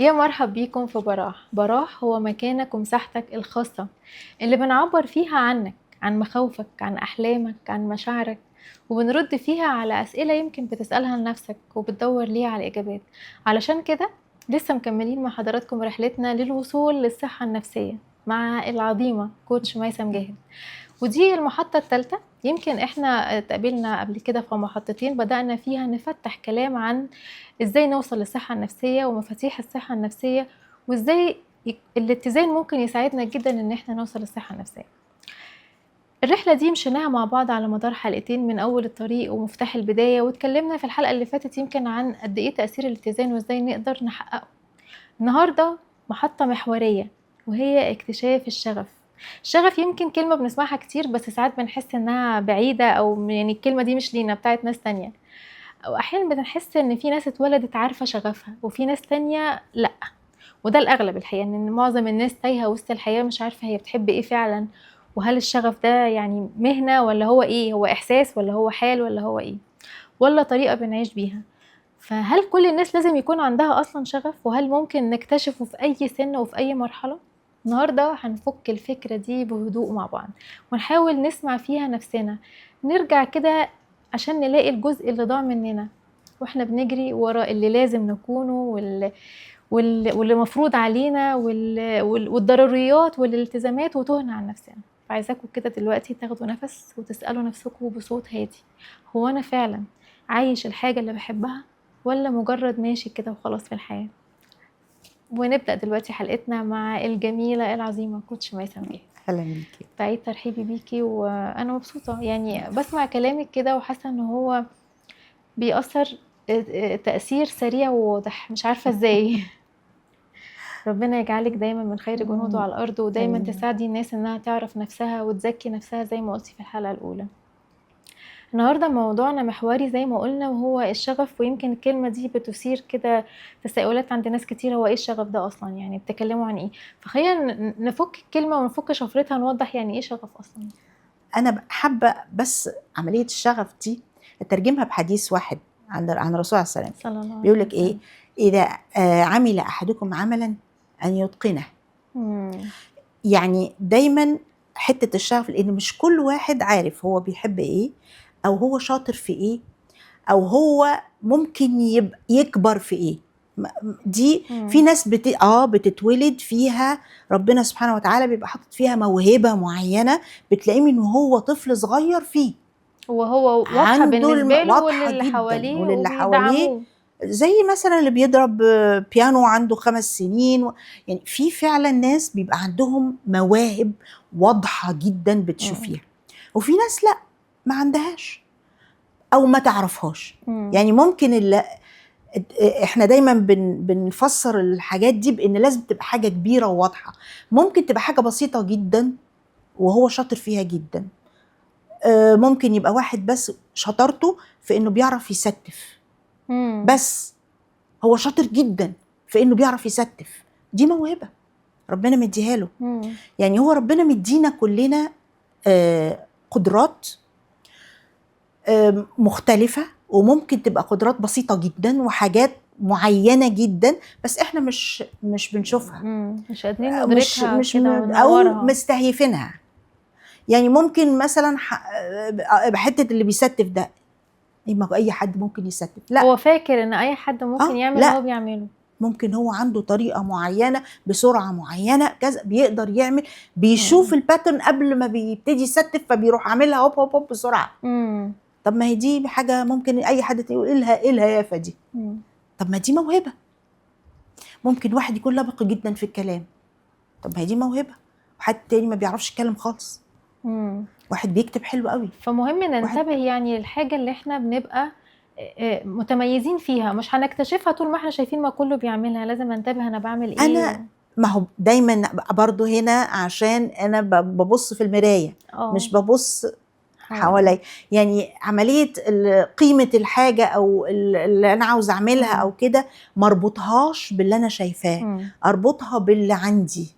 يا مرحب بيكم في براح. براح هو مكانك ومساحتك الخاصة اللي بنعبر فيها عنك، عن مخاوفك، عن أحلامك، عن مشاعرك، وبنرد فيها على أسئلة يمكن بتسألها لنفسك وبتدور ليها على إجابات. علشان كده لسه مكملين مع حضراتكم رحلتنا للوصول للصحة النفسية مع العظيمة كوتش ميسم جاهد، ودي المحطة الثالثة. يمكن احنا اتقابلنا قبل كده في محطتين بدأنا فيها نفتح كلام عن ازاي نوصل للصحة النفسية ومفاتيح الصحة النفسية، وازاي الاتزان ممكن يساعدنا جدا ان احنا نوصل للصحة النفسية. الرحلة دي مشيناها مع بعض على مدار حلقتين من أول الطريق ومفتاح البداية، واتكلمنا في الحلقة اللي فاتت يمكن عن قد إيه تأثير الاتزان وازاي نقدر نحققه. النهاردة محطة محورية وهي اكتشاف الشغف. الشغف يمكن كلمة بنسمعها كتير بس ساعات بنحس إنها بعيدة، أو يعني الكلمة دي مش لينا، بتاعت ناس تانية. أو أحيانا بنحس إن في ناس اتولدت عارفة شغفها وفي ناس تانية لأ، وده الأغلب الحقيقة، إن معظم الناس تايهة وسط الحياة مش عارفة هي بتحب إيه فعلا، وهل الشغف ده يعني مهنة ولا هو إيه، هو إحساس ولا هو حال ولا هو إيه، ولا طريقة بنعيش بيها. فهل كل الناس لازم يكون عندها أصلا شغف، وهل ممكن نكتشفه في أي سن وفي أي مرحلة؟ النهاردة هنفك الفكرة دي بهدوء مع بعض ونحاول نسمع فيها نفسنا، نرجع كده عشان نلاقي الجزء اللي ضاع مننا واحنا بنجري ورا اللي لازم نكونه واللي مفروض علينا والضروريات والالتزامات، وتهنا عن نفسنا. فعايزاكم كده دلوقتي تاخدوا نفس وتسألوا نفسكم بصوت هادي: هو أنا فعلا عايش الحاجة اللي بحبها ولا مجرد ماشي كده وخلاص في الحياة؟ ونبدأ دلوقتي حلقتنا مع الجميلة العظيمة كوتش ميسم جاهد. اهلا بيكي. بعيد ترحيبي بيكي، وأنا مبسوطة يعني بسمع كلامك كده وحاسة إن هو بيأثر تأثير سريع وواضح، مش عارفة ازاي. ربنا يجعلك دايما من خير جنوده على الأرض، ودايما تساعدي الناس إنها تعرف نفسها وتزكي نفسها زي ما قلتي في الحلقة الأولى. النهاردة موضوعنا محوري زي ما قلنا وهو الشغف، ويمكن الكلمة دي بتثير كده تساؤلات عند ناس كتير: هو ايه الشغف ده أصلا؟ يعني بتكلموا عن ايه؟ فخلينا نفك الكلمة ونفك شفرتها، نوضح يعني ايه شغف أصلا. انا حابه بس عمليه الشغف دي اترجمها بحديث واحد عن الرسول عليه السلام. صلى الله عليه بيقول لك وسلم. ايه؟ اذا عمل احدكم عملا ان يتقنه. يعني دايما حته الشغف، لان مش كل واحد عارف هو بيحب ايه، او هو شاطر في ايه، او هو ممكن يكبر في ايه. دي في ناس بتتولد فيها، ربنا سبحانه وتعالى بيبقى حاطط فيها موهبه معينه، بتلاقيه من هو طفل صغير فيه، وهو واضحة عنده بالنسبة له واضحه وللي جدا حواليه وللي حواليه. وبيدعموه. زي مثلا اللي بيضرب بيانو عنده 5 سنين يعني في فعلا ناس بيبقى عندهم مواهب واضحه جدا بتشوفيها، وفي ناس لا، ما عندهاش او ما تعرفهاش. يعني ممكن اللي احنا دايما بنفسر الحاجات دي بان لازم تبقى حاجه كبيره وواضحه. ممكن تبقى حاجه بسيطه جدا وهو شاطر فيها جدا. ممكن يبقى واحد بس شطارته في انه بيعرف يستف، بس هو شاطر جدا في انه بيعرف يستف. دي موهبه ربنا مديها له. يعني هو ربنا مدينا كلنا قدرات مختلفة، وممكن تبقى قدرات بسيطة جدا وحاجات معينة جدا، بس احنا مش بنشوفها، مش قادرين ندركها مش كده او وننورها. مستهيفينها. يعني ممكن مثلا حتة اللي بيستف ده، ما هو اي حد ممكن يستف، لا هو فاكر ان اي حد ممكن يعمل اللي لا، هو بيعمله. ممكن هو عنده طريقة معينة بسرعة معينة كذا بيقدر يعمل، بيشوف الباترن قبل ما بيبتدي يستف فبيروح عاملها هوب هوب هوب بسرعة. طب ما هي دي حاجة ممكن أي حد يقول إيه الهيافة دي؟ طب ما دي موهبة. ممكن واحد يكون لبق جدا في الكلام، طب ما هي دي موهبة. وحد تاني ما بيعرفش يتكلم خالص، واحد بيكتب حلو قوي. فمهم ننتبه يعني الحاجة اللي احنا بنبقى متميزين فيها، مش هنكتشفها طول ما احنا شايفين ما كله بيعملها. لازم انتبه انا بعمل ايه. أنا ما هو دايما برضو هنا عشان أنا ببص في المراية، مش ببص حوالي. يعني عملية قيمة الحاجة أو اللي أنا عاوز أعملها أو كده مربطهاش باللي أنا شايفاه، أربطها باللي عندي.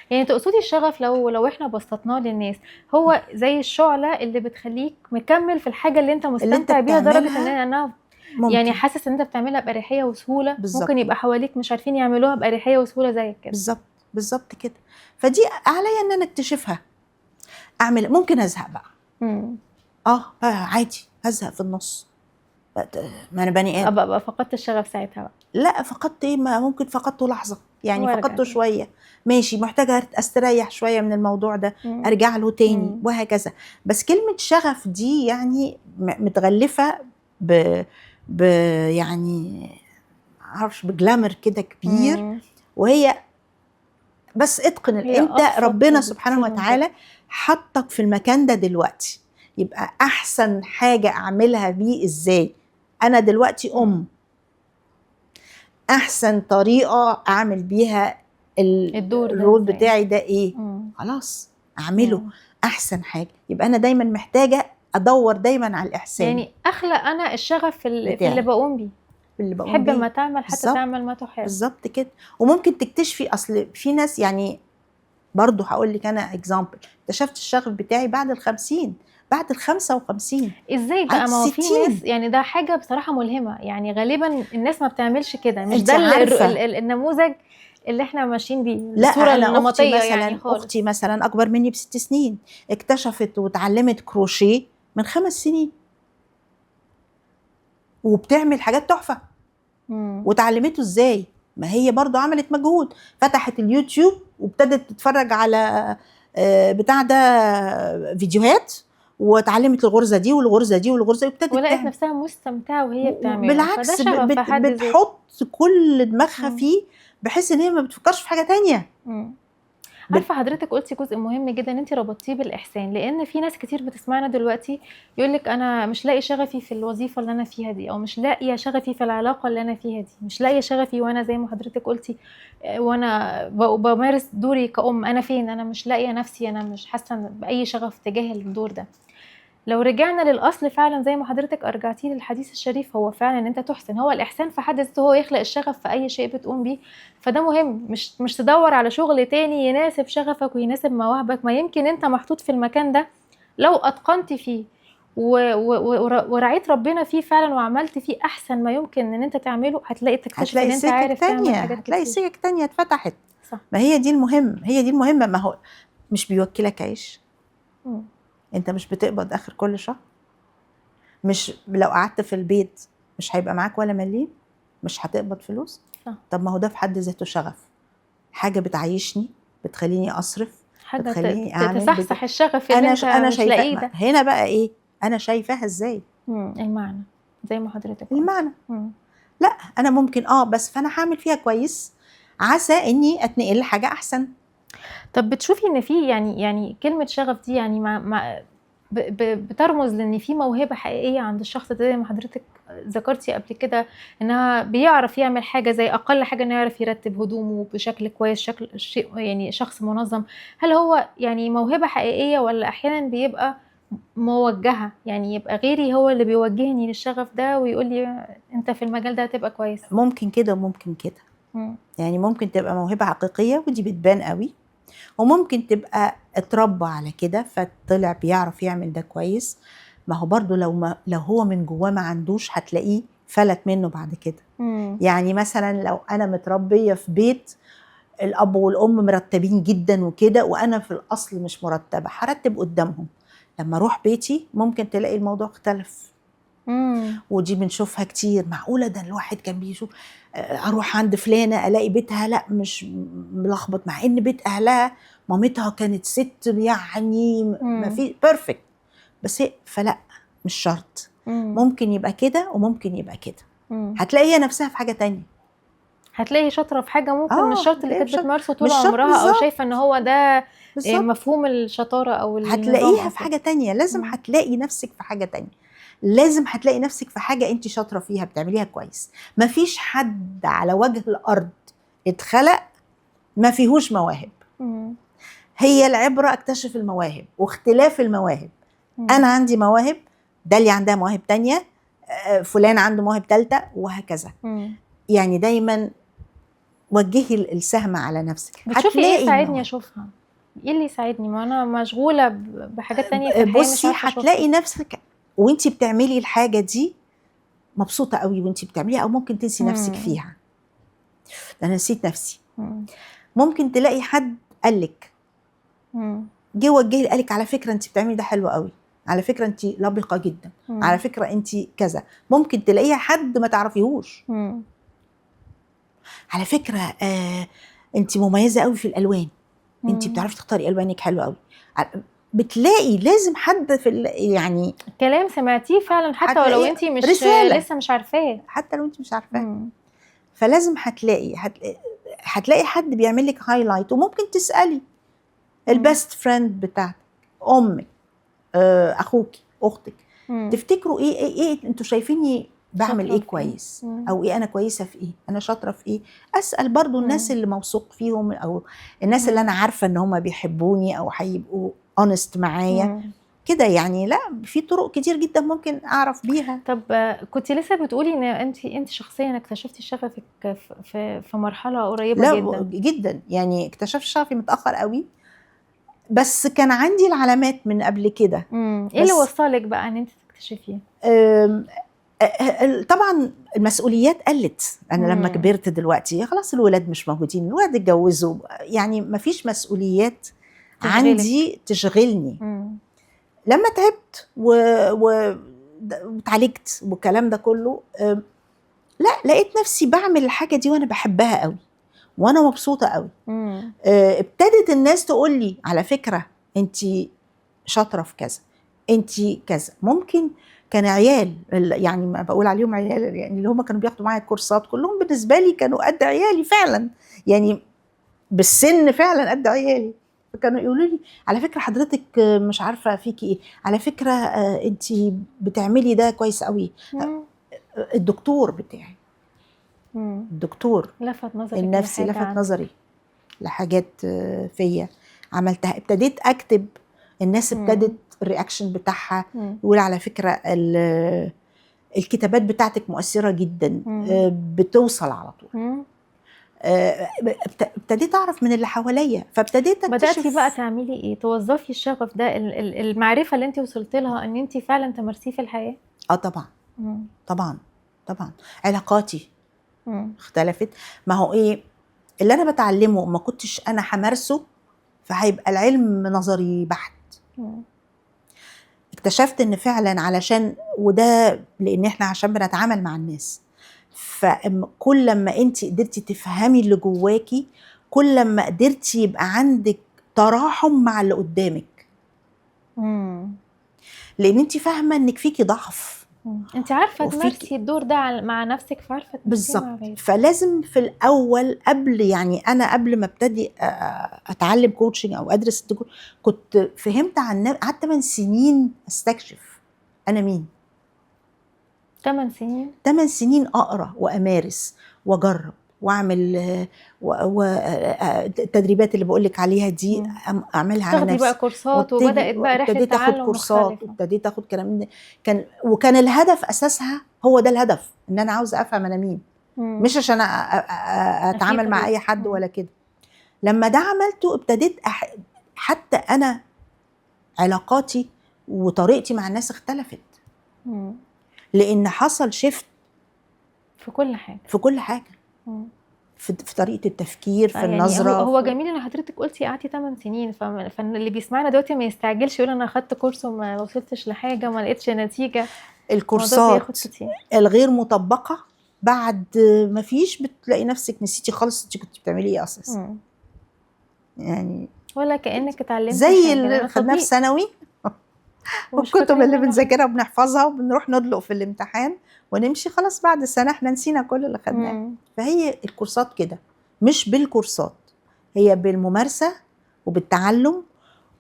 يعني تقصدي الشغف لو احنا بسطناه للناس هو زي الشعلة اللي بتخليك مكمل في الحاجة اللي انت مستمتع بيها، درجة ان انا يعني ممكن حاسس ان انت بتعملها باريحيه وسهوله، بالظبط ممكن يبقى حواليك مش عارفين يعملوها باريحيه وسهوله زيك كده. بالظبط كده. فدي عليا ان انا اكتشفها، اعمل. ممكن ازهق بقى، امم عادي هزهق في النص، ما انا بني ادم. ابقى فقدت الشغف ساعتها بقى. لا فقدت ايه، ما ممكن فقدته لحظه يعني، وارجع فقدته تاني. شويه ماشي، محتاجه استريح شويه من الموضوع ده، مم. ارجع له تاني مم. وهكذا. بس كلمه شغف دي يعني متغلفه ب ب يعني معرفش بجلامر كده كبير، مم. وهي بس اتقن. هي انت ابسط ربنا سبحانه بكتير من كده. وتعالى حطك في المكان ده دلوقتي، يبقى احسن حاجه اعملها بيه ازاي. انا دلوقتي مم. احسن طريقه اعمل بيها الدور ده الرول ازاي؟ بتاعي ده ايه، مم. خلاص اعمله مم. احسن حاجه. يبقى انا دايما محتاجه ادور دايما على الاحسان يعني اخلق انا الشغف في اللي بتاعي، بقوم بيه. اللي بقوم تحب بيه. ما تعمل حتى بالظبط تعمل ما تحب. بالظبط كده. وممكن تكتشفي، اصل في ناس يعني، برضو هقول لك انا اكزامبل، اكتشفت الشغف بتاعي بعد ال50، بعد ال55، ازاي بعد بقى؟ ما هو في ال60. ناس يعني ده حاجة بصراحة ملهمة، يعني غالبا الناس ما بتعملش كده، مش انت ده عارفه، النموذج اللي احنا ماشيين بيه، لا الصورة انا اختي النمطية يعني مثلا، خالص. اكبر مني ب6 سنين، اكتشفت وتعلمت كروشيه من 5 سنين، وبتعمل حاجات تحفه. مم. وتعلمته ازاي؟ ما هي برضو عملت مجهود، فتحت اليوتيوب وابتدت تتفرج على بتاع ده فيديوهات، وتعلمت الغرزه دي والغرزه دي والغرزه دي، وابتدت ولقيت تعمل. نفسها مستمتعة وهي بتعمله، فده بالعكس شغف في حد ذاته. بتحط كل دماغها مم. فيه، بحيث ان هي ما بتفكرش في حاجه تانية. مم. بت... عارفة حضرتك قلتي جزء مهم جدا، انت ربطتيه بالإحسان، لأن في ناس كتير بتسمعنا دلوقتي يقولك أنا مش لاقي شغفي في الوظيفة اللي أنا فيها دي، أو مش لاقية شغفي في العلاقة اللي أنا فيها دي، مش لاقية شغفي وأنا زي ما حضرتك قلتي وأنا بمارس دوري كأم، أنا فين؟ أنا مش لاقية نفسي، أنا مش حاسة بأي شغف تجاه الدور ده. لو رجعنا للأصل فعلا زي ما حضرتك أرجعتي للحديث الشريف، هو فعلا ان انت تحسن، هو الإحسان في حد ذاته هو يخلق الشغف في أي شيء بتقوم بيه. فده مهم، مش تدور على شغل تاني يناسب شغفك ويناسب مواهبك، ما يمكن انت محطوط في المكان ده لو أتقنت فيه ورعيت ربنا فيه فعلا وعملت فيه أحسن ما يمكن ان انت تعمله، هتلاقي تكتشف ان هتلاقي انت سكك عارف تعمل تانية، حاجات هتلاقي كتير. سكك تانية اتفتحت. صح. ما هي دي المهم، هي دي المهمة. ما هو مش بيوكلك عيش؟ مم. انت مش بتقبض اخر كل شهر؟ مش لو قعدت في البيت مش هيبقى معاك ولا مليم؟ مش هتقبض فلوس؟ صح. طب ما هو ده في حد ذاته شغف، حاجة بتعيشني، بتخليني اصرف، حاجة بتخليني اعمل تصحصح الشغف اللي انت انا مش شايفاه. لاقيه ده. هنا بقى ايه، انا شايفاها ازاي؟ المعنى زي ما حضرتك قلت. المعنى. لا انا ممكن بس فانا هعمل فيها كويس، عسى اني اتنقل لحاجه احسن. طب بتشوفي ان في يعني كلمة شغف دي يعني مع بترمز لان في موهبة حقيقية عند الشخص ده، زي ما حضرتك ذكرتي قبل كده، انها بيعرف يعمل حاجة زي اقل حاجة انه يعرف يرتب هدومه بشكل كويس، شكل شيء يعني شخص منظم. هل هو يعني موهبة حقيقية، ولا احيانا بيبقى موجهة، يعني يبقى غيري هو اللي بيوجهني للشغف ده ويقول لي انت في المجال ده هتبقى كويس؟ ممكن كده وممكن كده. يعني ممكن تبقى موهبه حقيقيه ودي بتبان قوي، وممكن تبقى اتربى على كده فطلع بيعرف يعمل ده كويس. ما هو برضو لو هو من جواه ما عندوش، هتلاقيه فلت منه بعد كده. يعني مثلا لو انا متربيه في بيت الاب والام مرتبين جدا وكده، وانا في الاصل مش مرتبه، هرتب قدامهم. لما اروح بيتي ممكن تلاقي الموضوع اختلف. ودي بنشوفها كتير. معقوله ده الواحد كان بيشوف اروح عند فلانه الاقي بيتها لا مش ملخبط، مع ان بيت اهلها مامتها كانت ست يعني ما في بيرفكت، بس فلا مش شرط. ممكن يبقى كده وممكن يبقى كده. هتلاقي هي نفسها في حاجه تانية، هتلاقي شاطره في حاجه ممكن مش شرط اللي كانت بتمارسه طول مش شرط عمرها، او شايفه ان هو ده بالزبط. مفهوم الشطاره او النظام. هتلاقيها في حاجه تانية. لازم هتلاقي نفسك في حاجه تانية، لازم هتلاقي نفسك في حاجه انت شاطره فيها بتعمليها كويس. مفيش حد على وجه الارض اتخلق ما فيهوش مواهب. هي العبره اكتشف المواهب واختلاف المواهب. انا عندي مواهب، داليا عندها مواهب تانية، فلان عنده مواهب تالتة، وهكذا. يعني دايما وجهي السهم على نفسك. بتشوفي ايه يساعدني اشوفها؟ ايه اللي يساعدني؟ ما انا مشغوله بحاجات تانية في الحياه مش عارفه اشوفها. هتلاقي نفسك وانتي بتعملي الحاجه دي مبسوطه قوي وانت بتعمليها، او ممكن تنسي نفسك مم. فيها. ده انا نسيت نفسي. مم. ممكن تلاقي حد قالك، مم. جه وجه لي قالك على فكره انت بتعملي ده حلو قوي، على فكره انت لبقه جدا، على مم. فكره انت كذا. ممكن تلاقيها حد ما تعرفيهوش، مم. على فكره انت مميزه قوي في الالوان، انت مم. بتعرفي تختاري الوانك حلوه قوي. بتلاقي لازم حد في يعني كلام سمعتيه فعلا حتى ولو هتلاقيه انتي مش رساله، لسه مش عارفاه. حتى لو انت مش عارفاه. مم. فلازم هتلاقي حد بيعمل لك هايلايت. وممكن تسالي مم. البيست فريند بتاعتك، امك، اخوكي، اختك، مم. تفتكروا ايه انتوا شايفيني بعمل شاطرة ايه في ايه؟ كويس، مم. او ايه انا كويسه في ايه، انا شاطره في ايه. اسال برضو الناس مم. اللي موثوق فيهم، او الناس اللي انا مم. عارفه ان هم بيحبوني او هيبقوا اونست معايا مم. كده. يعني لا، في طرق كتير جدا ممكن اعرف بيها. طب كنت لسه بتقولي ان انت شخصيا اكتشفتي شغفك في مرحلة قريبة لا جدا. جدا، يعني اكتشفت شغفي متاخر قوي، بس كان عندي العلامات من قبل كده. ايه اللي بس وصلك بقى ان انت تكتشفيه؟ آم، طبعا المسؤوليات قلت. انا لما مم. كبرت دلوقتي خلاص الولاد مش موجودين، الولاد اتجوزوا، يعني مفيش مسؤوليات تشغلك. عندي تشغلني. مم. لما تعبت واتعالجت والكلام ده كله، لا لقيت نفسي بعمل الحاجة دي وانا بحبها قوي وانا مبسوطة قوي. مم. ابتدت الناس تقول لي على فكرة انت شاطرة في كذا، انت كذا. ممكن كان عيال، يعني ما بقول عليهم عيال، يعني اللي هم كانوا بياخدوا معايا الكورسات كلهم بالنسبة لي كانوا قد عيالي فعلا، يعني بالسن فعلا قد عيالي. فكانوا يقولوا لي على فكرة حضرتك مش عارفة فيكي ايه، على فكرة انت بتعملي ده كويس قوي. مم. الدكتور بتاعي، مم. الدكتور لفت نظرك النفسي لحاجة لفت عنه. نظري لحاجات فيا عملتها. ابتديت اكتب، الناس ابتدت مم. الرياكشن بتاعها مم. يقول على فكرة الكتابات بتاعتك مؤثرة جدا، مم. بتوصل على طول. مم. ابتديت اعرف من اللي حواليا، فابتديت بدأتي بقى اكتشف. تعملي ايه؟ توظفي الشغف ده، المعرفة اللي انت وصلت لها ان انت فعلا تمارسيه في الحياة. اه طبعا، مم. طبعا، طبعا. علاقاتي مم. اختلفت. ما هو ايه اللي انا بتعلمه ما كنتش انا همارسه، فهيبقى العلم نظري بحت. مم. اكتشفت ان فعلا علشان، وده لان احنا عشان بنتعامل مع الناس، فكل لما انت قدرتي تفهمي اللي جواكي، كل لما قدرتي يبقى عندك تراحم مع اللي قدامك، مم. لان انت فاهمه انك فيكي ضعف انت عارفة وفيكي. تمارسي الدور ده مع نفسك، فعارفة تمارسيه بالظبط. مع غيرك. فلازم في الاول، قبل يعني انا قبل ما ابتدي اتعلم كوتشنج او ادرس كنت فهمت عن قعدت 8 سنين استكشف انا مين. 8 سنين. 8 سنين اقرا وامارس واجرب واعمل التدريبات اللي بقول لك عليها دي مم. اعملها على تاخدي بقى نفسي. كورسات وبدأت بقى رحلة وابتديت اخد تعلم كورسات، مختلفة. وابتديت اخد كلام وكان الهدف اساسها هو ده الهدف، ان انا عاوزه افهم انا مين، مم. مش عشان أفيد اتعامل مع غيري. اي حد مم. ولا كده. لما ده عملته ابتديت حتى انا علاقاتي وطريقتي مع الناس اختلفت، مم. لان حصل شيفت في كل حاجة. في كل حاجه، مم. في طريقه التفكير، في يعني هو النظره، هو جميل ان حضرتك قلتي قعدتي 8 سنين، فاللي بيسمعنا دلوقتي ما يستعجلش يقول انا اخدت كورس وما وصلتش لحاجة وما لقيتش نتيجة. الموضوع بياخد الكورسات كتير. الغير مطبقه بعد ما فيش بتلاقي نفسك نسيتي خالص انت كنت بتعملي ايه اساسا. مم. يعني ولا كأنك اتعلمتي زي حاجة، اللي لأنه خدناه في تطبيق ثانوي ومش والكتب فاكرين اللي منه حاجة. بنذاكرها وبنحفظها وبنروح ندلق في الامتحان ونمشي، خلاص بعد سنة احنا نسينا كل اللي خدناه. مم. فهي الكورسات كده، مش بالكورسات، هي بالممارسة وبالتعلم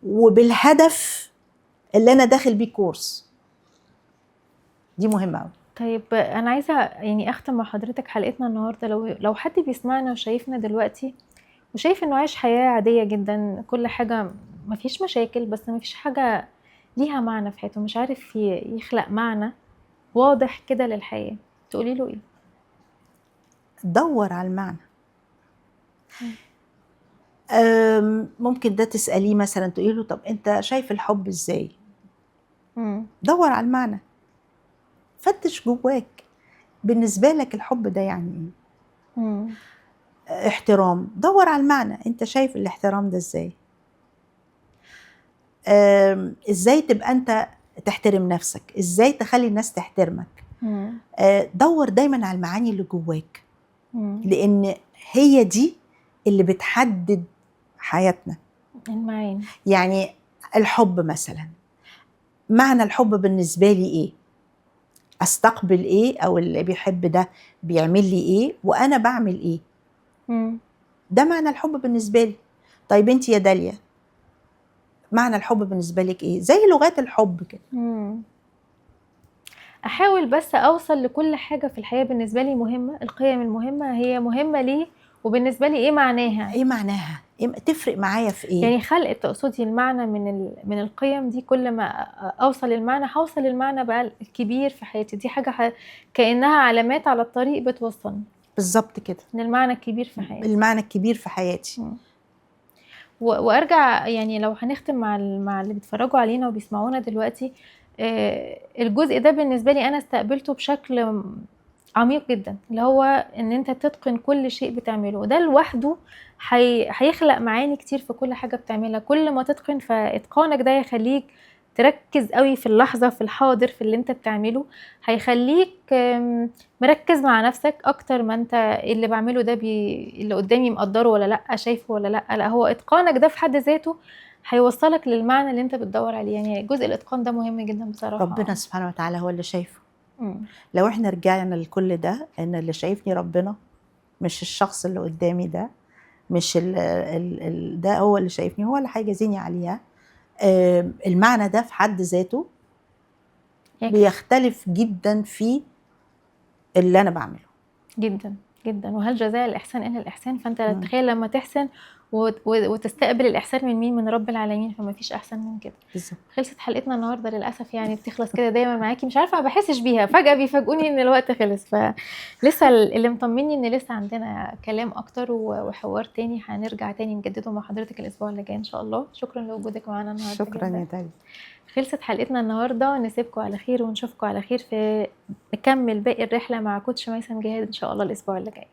وبالهدف اللي انا داخل بيه كورس. دي مهمة قوي. طيب أنا عايزة يعني أختم مع حضرتك حلقتنا النهاردة. لو حد بيسمعنا وشايفنا دلوقتي وشايف إنه عايش حياة عادية جدا، كل حاجة مفيش مشاكل، بس مفيش حاجة ليها معنى في حياته، مش عارف يخلق معنى واضح كده للحياة، تقولي له إيه؟ دور على المعنى. مم. ممكن ده تسأليه مثلا، تقولي له طب انت شايف الحب ازاي؟ مم. دور على المعنى، فتش جواك. بالنسبة لك الحب ده يعني مم. ايه؟ احترام، دور على المعنى، انت شايف الاحترام ده ازاي؟ ازاي تبقى انت تحترم نفسك، ازاي تخلي الناس تحترمك. مم. دور دايما على المعاني اللي جواك، مم. لان هي دي اللي بتحدد حياتنا. المعاني. يعني الحب مثلا، معنى الحب بالنسبة لي ايه؟ استقبل ايه، او اللي بيحب ده بيعمل لي ايه وانا بعمل ايه؟ مم. ده معنى الحب بالنسبة لي. طيب انت يا داليا، معنى الحب بالنسبة لك ايه؟ زي لغات الحب كده. مم. احاول بس اوصل لكل حاجة في الحياة بالنسبة لي مهمة، القيم المهمة هي مهمة ليه وبالنسبة لي ايه معناها. ايه معناها؟ إيه تفرق معايا في ايه؟ يعني خلق تقصدي المعنى من القيم دي، كل ما اوصل للمعنى هوصل للمعنى بقى الكبير في حياتي. دي حاجة كأنها علامات على الطريق بتوصلني بالظبط كده، للمعنى الكبير في حياتي. المعنى الكبير في حياتي. مم. وارجع يعني لو هنختم مع اللي بيتفرجوا علينا وبيسمعونا دلوقتي، الجزء ده بالنسبة لي انا استقبلته بشكل عميق جدا، اللي هو ان انت تتقن كل شيء بتعمله. ده لوحده هيخلق معاني كتير في كل حاجة بتعملها. كل ما تتقن، فاتقانك ده يخليك تركز قوي في اللحظة، في الحاضر، في اللي انت بتعمله. هيخليك مركز مع نفسك اكتر ما انت اللي بعمله ده اللي قدامي مقدره ولا لا، شايفه ولا لا. لا، هو اتقانك ده في حد ذاته هيوصلك للمعنى اللي انت بتدور عليه. يعني جزء الاتقان ده مهم جدا بصراحة. ربنا سبحانه وتعالى هو اللي شايفه. مم. لو احنا رجعنا لكل ده، ان اللي شايفني ربنا، مش الشخص اللي قدامي ده، مش ده هو اللي شايفني، هو اللي هيجازيني عليها. المعنى ده في حد ذاته بيختلف جدا في اللي انا بعمله. جدا جدا. وهل جزاء الإحسان إلا الإحسان؟ فأنت تخيل لما تحسن وتستقبل الإحسان من مين؟ من رب العالمين. فما فيش أحسن من كده. بالظبط. خلصت حلقتنا النهارده للأسف، يعني بتخلص كده دايما معاكي، مش عارفة ما بحسش بيها، فجأة بيفاجئوني إن الوقت خلص. فلسه اللي مطمني إن لسه عندنا كلام أكتر وحوار تاني هنرجع تاني نجدده مع حضرتك الأسبوع اللي جاي إن شاء الله. شكرا لوجودك معانا النهارده. شكرا يا داليا. خلصت حلقتنا النهارده، نسيبكم على خير ونشوفكم على خير، في نكمل باقي الرحلة مع كوتش ميسم جهاد إن شاء الله الأسبوع اللي جاي.